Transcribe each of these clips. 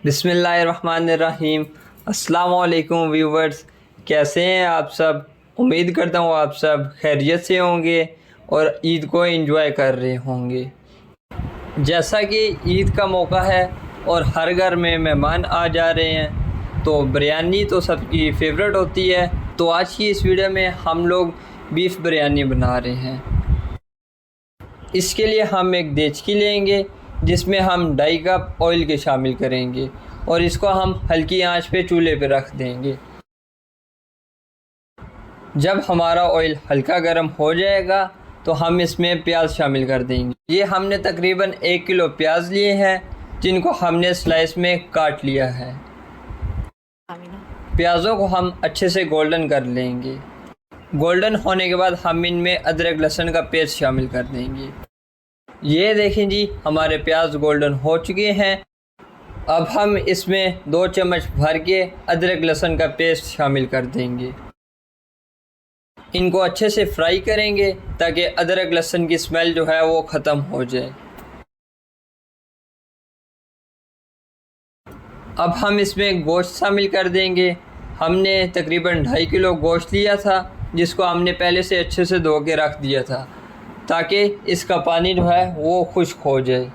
बिस्मिल्लाहिर्रहमानिर्रहीम। अस्सलाम वालेकुम व्यूवर्स, कैसे हैं आप सब। उम्मीद करता हूँ आप सब खैरियत से होंगे और ईद को एंजॉय कर रहे होंगे। जैसा कि ईद का मौका है और हर घर में मेहमान आ जा रहे हैं तो बिरयानी तो सबकी फेवरेट होती है। तो आज की इस वीडियो में हम लोग बीफ बिरयानी बना रहे हैं। इसके लिए हम एक देचकी लेंगे जिसमें हम 2.5 कप ऑयल के शामिल करेंगे और इसको हम हल्की आंच पे चूल्हे पे रख देंगे। जब हमारा ऑयल हल्का गर्म हो जाएगा तो हम इसमें प्याज शामिल कर देंगे। ये हमने तकरीबन 1 किलो प्याज लिए हैं जिनको हमने स्लाइस में काट लिया है। प्याज़ों को हम अच्छे से गोल्डन कर लेंगे। गोल्डन होने के बाद हम इनमें अदरक लहसुन का पेस्ट शामिल कर देंगे। ये देखें जी, हमारे प्याज गोल्डन हो चुके हैं। अब हम इसमें 2 चम्मच भर के अदरक लहसुन का पेस्ट शामिल कर देंगे। इनको अच्छे से फ्राई करेंगे ताकि अदरक लहसुन की स्मेल जो है वो ख़त्म हो जाए। अब हम इसमें गोश्त शामिल कर देंगे। हमने तकरीबन 2.5 किलो गोश्त लिया था जिसको हमने पहले से अच्छे से धो के रख दिया था ताकि इसका पानी जो है वो खुश्क हो जाए।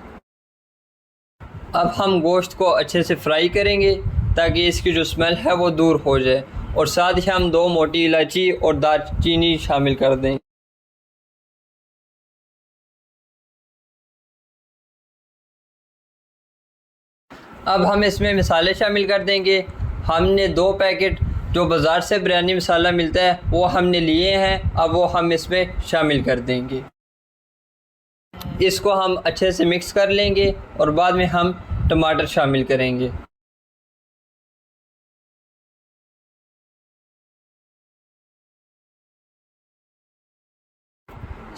अब हम गोश्त को अच्छे से फ्राई करेंगे ताकि इसकी जो स्मेल है वो दूर हो जाए और साथ ही हम 2 मोटी इलायची और दालचीनी शामिल कर दें। अब हम इसमें मसाले शामिल कर देंगे। हमने 2 पैकेट जो बाज़ार से बिरयानी मसाला मिलता है वो हमने लिए हैं। अब वो हम इसमें शामिल कर देंगे। इसको हम अच्छे से मिक्स कर लेंगे और बाद में हम टमाटर शामिल करेंगे।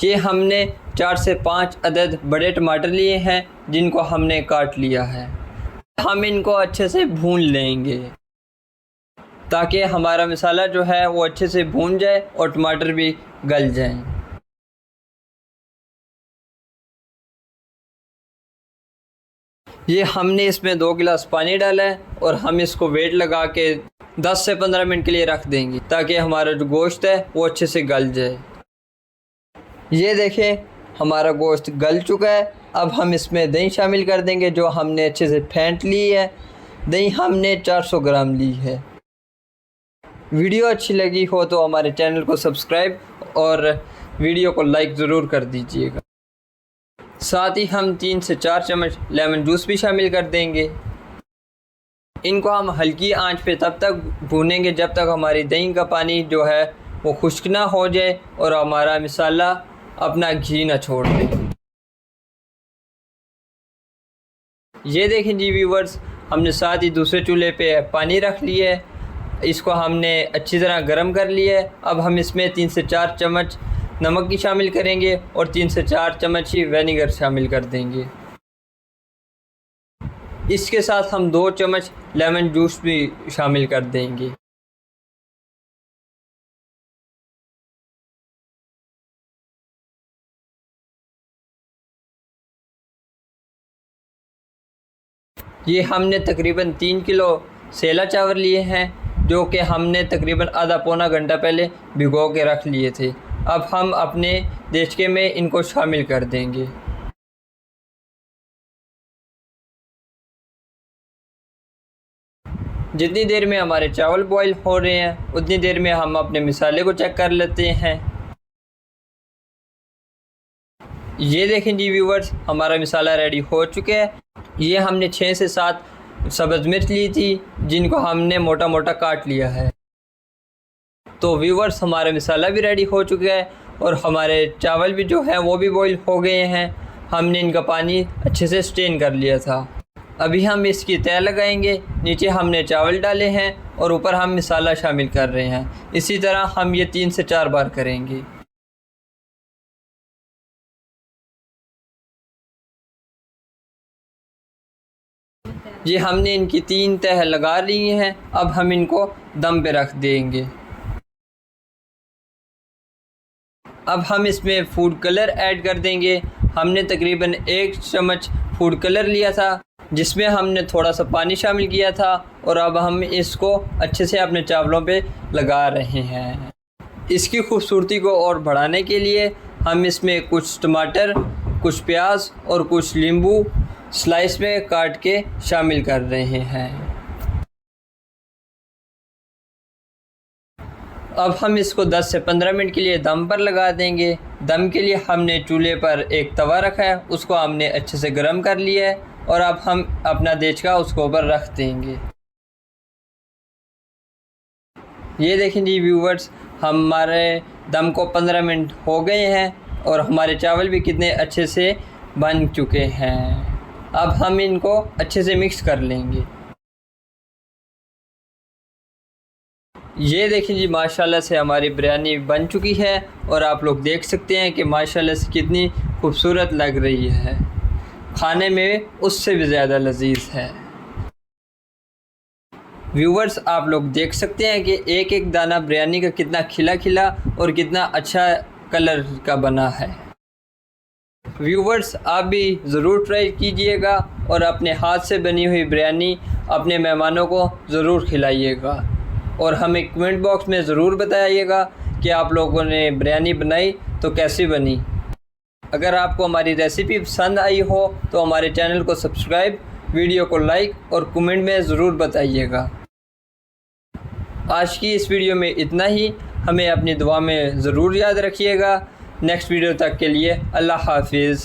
ये हमने 4 से 5 अदद बड़े टमाटर लिए हैं जिनको हमने काट लिया है। हम इनको अच्छे से भून लेंगे ताकि हमारा मसाला जो है वो अच्छे से भून जाए और टमाटर भी गल जाएं। ये हमने इसमें 2 गिलास पानी डाला है और हम इसको वेट लगा के 10 से 15 मिनट के लिए रख देंगे ताकि हमारा जो गोश्त है वो अच्छे से गल जाए। ये देखें, हमारा गोश्त गल चुका है। अब हम इसमें दही शामिल कर देंगे जो हमने अच्छे से फेंट ली है। दही हमने 400 ग्राम ली है। वीडियो अच्छी लगी हो तो हमारे चैनल को सब्सक्राइब और वीडियो को लाइक ज़रूर कर दीजिएगा। साथ ही हम 3 से 4 चम्मच लेमन जूस भी शामिल कर देंगे। इनको हम हल्की आंच पे तब तक भूनेंगे जब तक हमारी दही का पानी जो है वो खुश्क ना हो जाए और हमारा मसाला अपना घी ना छोड़ दे। ये देखें जी व्यूवर्स, हमने साथ ही दूसरे चूल्हे पे पानी रख लिया है। इसको हमने अच्छी तरह गर्म कर लिया है। अब हम इसमें 3 से 4 चम्मच नमक की शामिल करेंगे और 3 से 4 चम्मच ही विनेगर शामिल कर देंगे। इसके साथ हम 2 चम्मच लेमन जूस भी शामिल कर देंगे। ये हमने तकरीबन 3 किलो सेला चावल लिए हैं जो कि हमने तकरीबन आधा पौना घंटा पहले भिगो के रख लिए थे। अब हम अपने देचके में इनको शामिल कर देंगे। जितनी देर में हमारे चावल बॉईल हो रहे हैं उतनी देर में हम अपने मसाले को चेक कर लेते हैं। ये देखें जी व्यूवर्स, हमारा मसाला रेडी हो चुका है। ये हमने 6 से 7 सब्ज़ मिर्च ली थी जिनको हमने मोटा मोटा काट लिया है। तो व्यूवर्स, हमारा मसाला भी रेडी हो चुका है और हमारे चावल भी जो हैं वो भी बॉईल हो गए हैं। हमने इनका पानी अच्छे से स्ट्रेन कर लिया था। अभी हम इसकी तय लगाएंगे। नीचे हमने चावल डाले हैं और ऊपर हम मसाला शामिल कर रहे हैं। इसी तरह हम ये 3 से 4 बार करेंगे। ये हमने इनकी 3 तह लगा ली हैं। अब हम इनको दम पे रख देंगे। अब हम इसमें फूड कलर ऐड कर देंगे। हमने तकरीबन 1 चम्मच फूड कलर लिया था, जिसमें हमने थोड़ा सा पानी शामिल किया था, और अब हम इसको अच्छे से अपने चावलों पे लगा रहे हैं। इसकी खूबसूरती को और बढ़ाने के लिए हम इसमें कुछ टमाटर, कुछ प्याज और कुछ नींबू स्लाइस में काट के शामिल कर रहे हैं। अब हम इसको 10 से 15 मिनट के लिए दम पर लगा देंगे। दम के लिए हमने चूल्हे पर एक तवा रखा है, उसको हमने अच्छे से गर्म कर लिया है, और अब हम अपना देचका उसके ऊपर रख देंगे। ये देखें जी व्यूवर्स, हमारे दम को 15 मिनट हो गए हैं और हमारे चावल भी कितने अच्छे से बन चुके हैं। अब हम इनको अच्छे से मिक्स कर लेंगे। ये देखिए जी, माशाल्लाह से हमारी बिरयानी बन चुकी है, और आप लोग देख सकते हैं कि माशाल्लाह से कितनी खूबसूरत लग रही है। खाने में उससे भी ज़्यादा लजीज है। व्यूवर्स, आप लोग देख सकते हैं कि एक एक दाना बिरयानी का कितना खिला खिला और कितना अच्छा कलर का बना है। व्यूवर्स, आप भी ज़रूर ट्राई कीजिएगा और अपने हाथ से बनी हुई बिरयानी अपने मेहमानों को ज़रूर खिलाइएगा, और हमें कमेंट बॉक्स में ज़रूर बताइएगा कि आप लोगों ने बिरयानी बनाई तो कैसी बनी। अगर आपको हमारी रेसिपी पसंद आई हो तो हमारे चैनल को सब्सक्राइब, वीडियो को लाइक और कमेंट में ज़रूर बताइएगा। आज की इस वीडियो में इतना ही। हमें अपनी दुआ में ज़रूर याद रखिएगा। नेक्स्ट वीडियो तक के लिए अल्लाह हाफिज़।